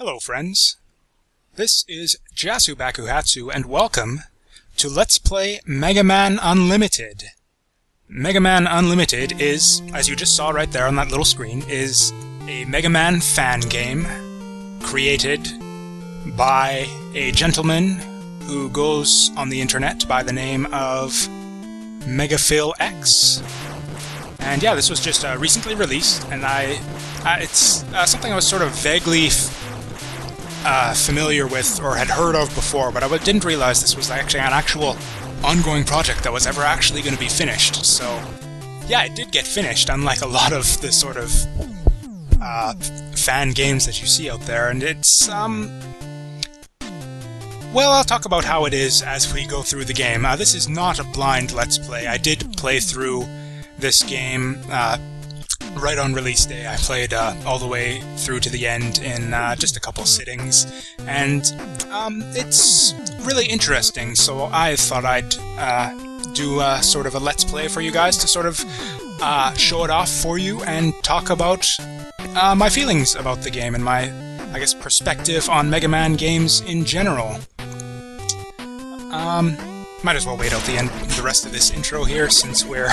Hello friends, this is Jasu Bakuhatsu and welcome to Let's Play Mega Man Unlimited. Mega Man Unlimited is, as you just saw right there on that little screen, is a Mega Man fan game created by a gentleman who goes on the internet by the name of MegaphilX. And yeah, this was just recently released, and it's something I was sort of vaguely familiar with or had heard of before, but I didn't realize this was actually an actual ongoing project that was ever actually going to be finished. So yeah, it did get finished, unlike a lot of the sort of fan games that you see out there, and it's well, I'll talk about how it is as we go through the game. This is not a blind Let's Play. I did play through this game right on release day. I played all the way through to the end in just a couple sittings, and it's really interesting, so I thought I'd do sort of a Let's Play for you guys to sort of show it off for you and talk about my feelings about the game and my, I guess, perspective on Mega Man games in general. Might as well wait out the rest of this intro here, since we're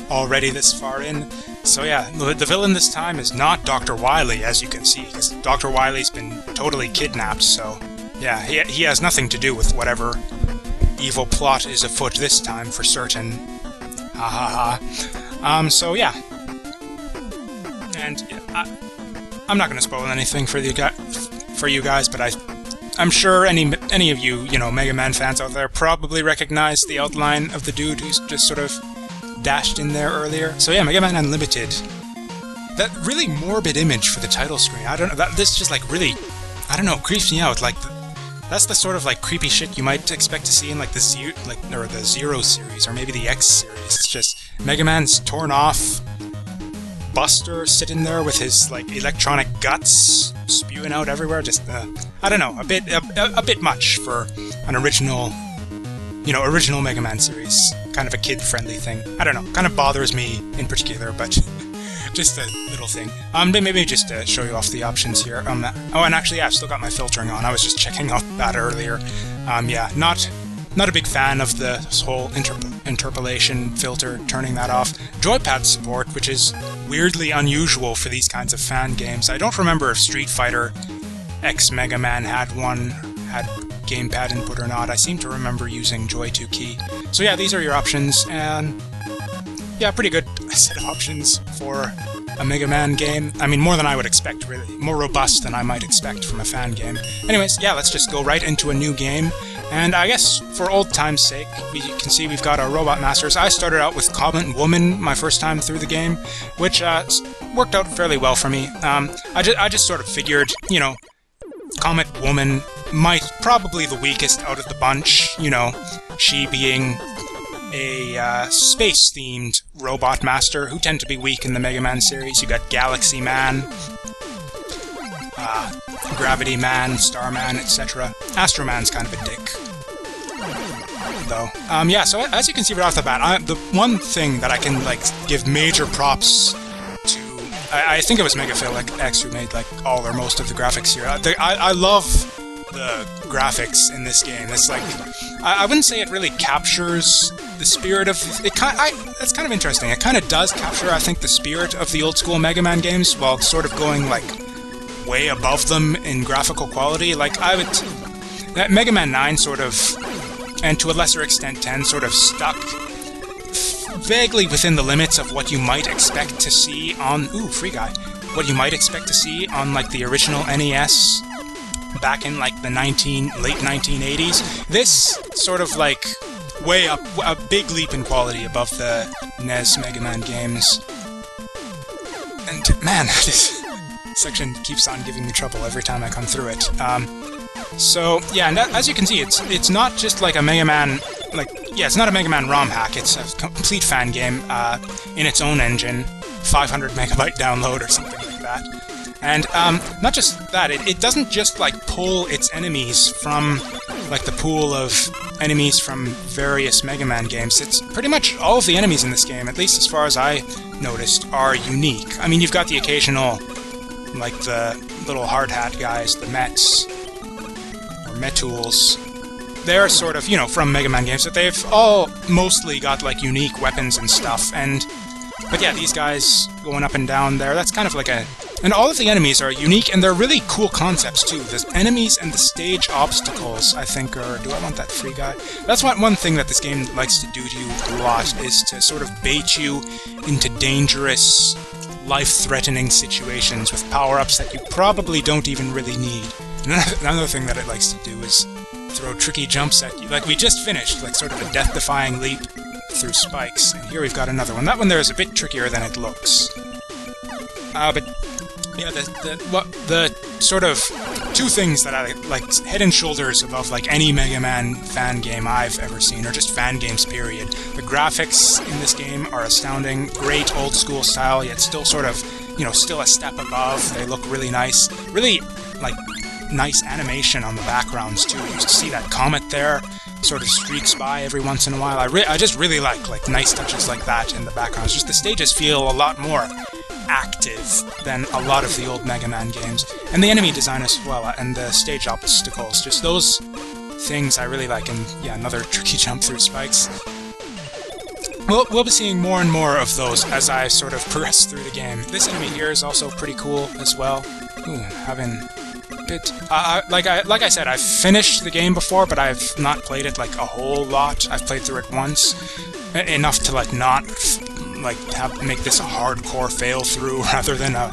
already this far in. So yeah, the villain this time is not Dr. Wily, as you can see, because Dr. Wily's been totally kidnapped, so yeah, he has nothing to do with whatever evil plot is afoot this time, for certain. Ha ha ha. So yeah. And I'm not going to spoil anything for you guys, but I'm sure any of you, Mega Man fans out there probably recognize the outline of the dude who's just sort of dashed in there earlier. So yeah, Mega Man Unlimited. That really morbid image for the title screen. I don't know. This just like really, I don't know, creeps me out. Like that's the sort of like creepy shit you might expect to see in like the Zero series or maybe the X series. It's just Mega Man's torn off, Buster sitting there with his like electronic guts spewing out everywhere. Just I don't know, a bit much for an original. Original Mega Man series. Kind of a kid-friendly thing. I don't know. Kind of bothers me in particular, but just a little thing. Maybe just to show you off the options here. Oh, and actually, yeah, I've still got my filtering on. I was just checking out that earlier. Yeah, not a big fan of this whole interpolation filter, turning that off. Joypad support, which is weirdly unusual for these kinds of fan games. I don't remember if Street Fighter X Mega Man had gamepad input or not. I seem to remember using Joy 2 key. So yeah, these are your options, and yeah, pretty good set of options for a Mega Man game. I mean, more than I would expect, really. More robust than I might expect from a fan game. Anyways, yeah, let's just go right into a new game. And I guess, for old time's sake, you can see we've got our Robot Masters. I started out with Comet Woman my first time through the game, which worked out fairly well for me. I just sort of figured, Comet Woman probably the weakest out of the bunch, she being a space-themed robot master who tend to be weak in the Mega Man series. You got Galaxy Man, Gravity Man, Starman, etc. Astro Man's kind of a dick, though. Yeah, so as you can see right off the bat, the one thing that I can give major props to, I think it was MegaphilX who made all or most of the graphics here. I love the graphics in this game. It's I wouldn't say it really captures the spirit of it. That's kind of interesting. It kind of does capture, I think, the spirit of the old school Mega Man games, while sort of going way above them in graphical quality. That Mega Man 9 sort of, and to a lesser extent 10, sort of stuck vaguely within the limits of what you might expect to see on Free Guy. What you might expect to see on the original NES back in the late 1980s. This sort of way up, a big leap in quality above the NES Mega Man games. And man, this section keeps on giving me trouble every time I come through it. So yeah, and as you can see, it's not just a Mega Man. It's not a Mega Man ROM hack. It's a complete fan game in its own engine, 500 megabyte download or something like that. And not just that, it doesn't just pull its enemies from the pool of enemies from various Mega Man games. It's pretty much all of the enemies in this game, at least as far as I noticed, are unique. I mean, you've got the occasional, little hard hat guys, the Mets, or Metools, they're sort of, you know, from Mega Man games, but they've all mostly got, like, unique weapons and stuff, but yeah, these guys going up and down there, that's kind of like a... And all of the enemies are unique, and they're really cool concepts, too. The enemies and the stage obstacles, I think, are... Do I want that free guy? That's one thing that this game likes to do to you a lot, is to sort of bait you into dangerous, life-threatening situations with power-ups that you probably don't even really need. Another thing that it likes to do is throw tricky jumps at you. Like we just finished, like sort of a death-defying leap through spikes. And here we've got another one. That one there is a bit trickier than it looks. But yeah, the sort of two things that I like head and shoulders above like any Mega Man fan game I've ever seen, or just fan games period. The graphics in this game are astounding, great old school style, yet still sort of, you know, still a step above. They look really nice, really like nice animation on the backgrounds too. You see that Comet there sort of streaks by every once in a while. I just really like nice touches like that in the backgrounds. Just the stages feel a lot more active than a lot of the old Mega Man games. And the enemy design as well, and the stage obstacles. Just those things I really like. And yeah, another tricky jump through spikes. We'll be seeing more and more of those as I sort of progress through the game. This enemy here is also pretty cool as well. Ooh, having... like I said, I've finished the game before, but I've not played it like a whole lot. I've played through it once, enough to like not like make this a hardcore fail through rather than a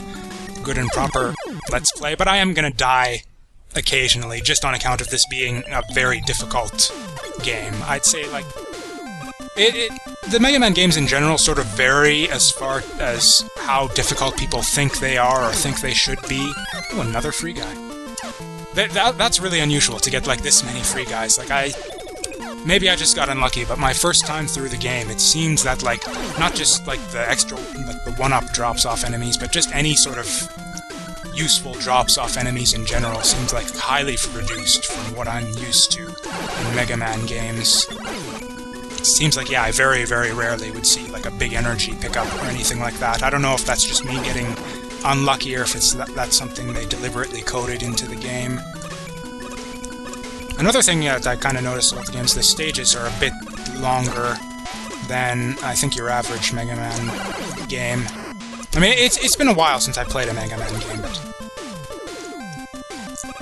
good and proper let's play. But I am gonna die occasionally just on account of this being a very difficult game. I'd say like the Mega Man games in general sort of vary as far as how difficult people think they are or think they should be. Oh, another free guy. That's really unusual to get like this many free guys. Like maybe I just got unlucky, but my first time through the game, it seems that like not just like the extra, like the one-up drops off enemies, but just any sort of useful drops off enemies in general seems like highly reduced from what I'm used to in Mega Man games. It seems like, yeah, I very, very rarely would see like a big energy pickup or anything like that. I don't know if that's just me getting unlucky or if it's that's something they deliberately coded into the game. Another thing that I kind of noticed about the games, the stages are a bit longer than I think your average Mega Man game. I mean, it's been a while since I played a Mega Man game, but...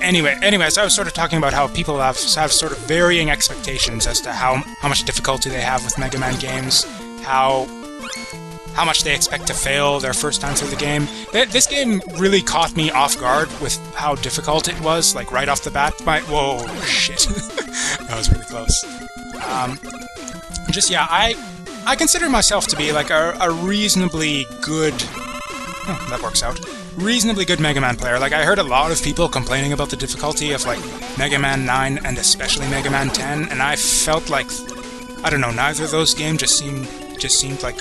Anyways, I was sort of talking about how people have sort of varying expectations as to how much difficulty they have with Mega Man games, how much they expect to fail their first time through the game. This game really caught me off guard with how difficult it was, like right off the bat. Whoa, shit. That was really close. Just, yeah, I consider myself to be like a reasonably good... Oh, that works out. Reasonably good Mega Man player. Like, I heard a lot of people complaining about the difficulty of, like, Mega Man 9 and especially Mega Man 10, and I felt like, I don't know, neither of those games just seemed like...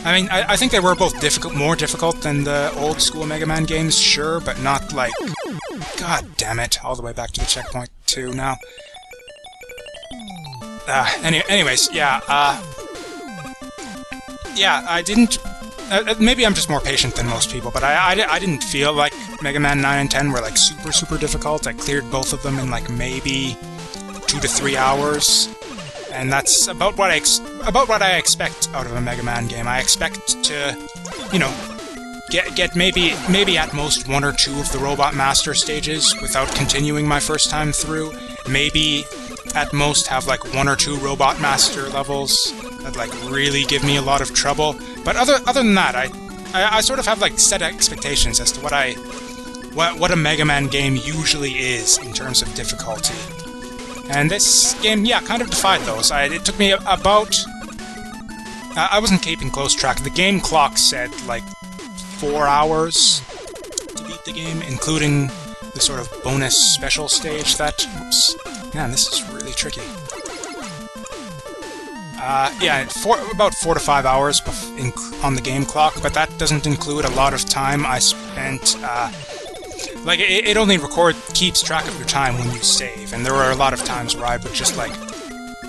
I mean, I think they were both more difficult than the old-school Mega Man games, sure, but not, like... God damn it, all the way back to the checkpoint 2 now. Anyways, yeah, yeah, I didn't... maybe I'm just more patient than most people, but I didn't feel like Mega Man 9 and 10 were, like, super, super difficult. I cleared both of them in, like, maybe 2 to 3 hours. And that's about what I expect out of a Mega Man game. I expect to, you know, get maybe at most 1 or 2 of the Robot Master stages without continuing my first time through. Maybe at most have like 1 or 2 Robot Master levels that like really give me a lot of trouble. But other than that, I sort of have like set expectations as to what a Mega Man game usually is in terms of difficulty. And this game, yeah, kind of defied those. It took me about... I wasn't keeping close track. The game clock said, like, 4 hours to beat the game, including the sort of bonus special stage that... Oops. Man, this is really tricky. Yeah, about 4 to 5 hours on the game clock, but that doesn't include a lot of time I spent... like, it only keeps track of your time when you save, and there were a lot of times where I would just, like,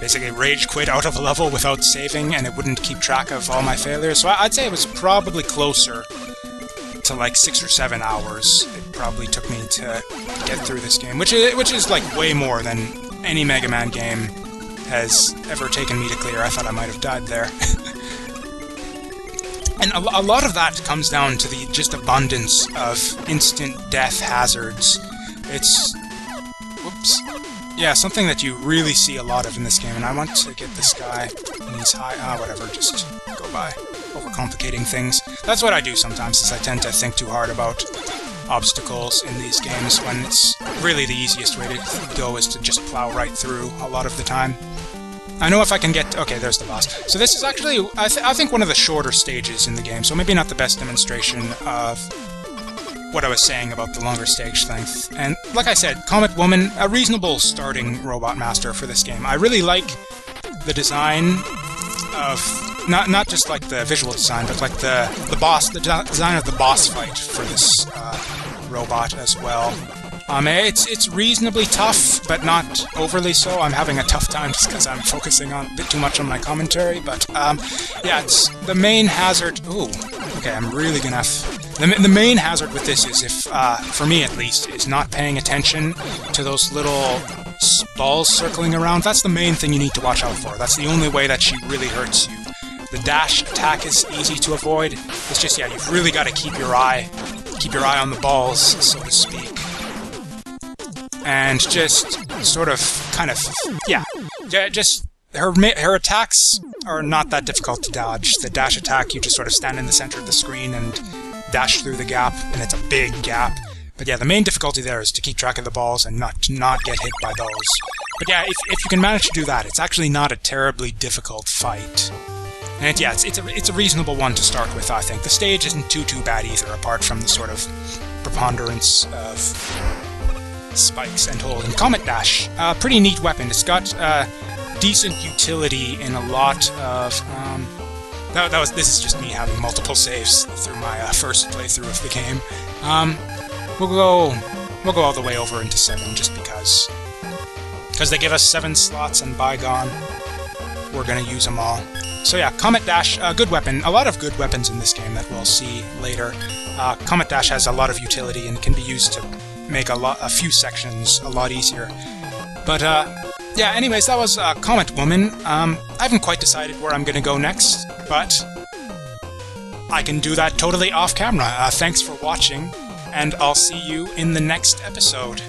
basically rage quit out of a level without saving, and it wouldn't keep track of all my failures, so I'd say it was probably closer to like 6 or 7 hours. It probably took me to get through this game, which is like way more than any Mega Man game has ever taken me to clear. I thought I might have died there. And a lot of that comes down to the just abundance of instant death hazards. It's... whoops. Yeah, something that you really see a lot of in this game, and I want to get this guy in these high... whatever, just go by. Overcomplicating things. That's what I do sometimes, is I tend to think too hard about obstacles in these games, when it's really the easiest way to go is to just plow right through a lot of the time. I know if I can get... okay, there's the boss. So this is actually, I think, one of the shorter stages in the game, so maybe not the best demonstration of what I was saying about the longer stage length. And like I said, Comet Woman, a reasonable starting Robot Master for this game. I really like the design of... not just like the visual design, but like the design of the boss fight for this robot as well. It's reasonably tough, but not overly so. I'm having a tough time just because I'm focusing on a bit too much on my commentary, but yeah, it's the main hazard... ooh, okay, I'm really gonna have... the main hazard with this is, if for me at least, is not paying attention to those little balls circling around. That's the main thing you need to watch out for. That's the only way that she really hurts you. The dash attack is easy to avoid. It's just, yeah, you've really got to keep your eye on the balls, so to speak. And just sort of, kind of, yeah, just, her attacks are not that difficult to dodge. The dash attack, you just sort of stand in the center of the screen and dash through the gap, and it's a big gap. But yeah, the main difficulty there is to keep track of the balls and not get hit by those. But yeah, if you can manage to do that, it's actually not a terribly difficult fight. And yeah, it's a reasonable one to start with, I think. The stage isn't too bad either, apart from the sort of preponderance of spikes and holding. Comet Dash, pretty neat weapon. It's got decent utility in a lot of... this is just me having multiple saves through my first playthrough of the game. We'll go all the way over into 7, just because they give us 7 slots, and by gone, we're gonna use them all. So yeah, Comet Dash, good weapon. A lot of good weapons in this game that we'll see later. Comet Dash has a lot of utility and can be used to make a few sections a lot easier. But yeah, anyways, that was Comet Woman. I haven't quite decided where I'm gonna go next, but I can do that totally off camera. Thanks for watching, and I'll see you in the next episode.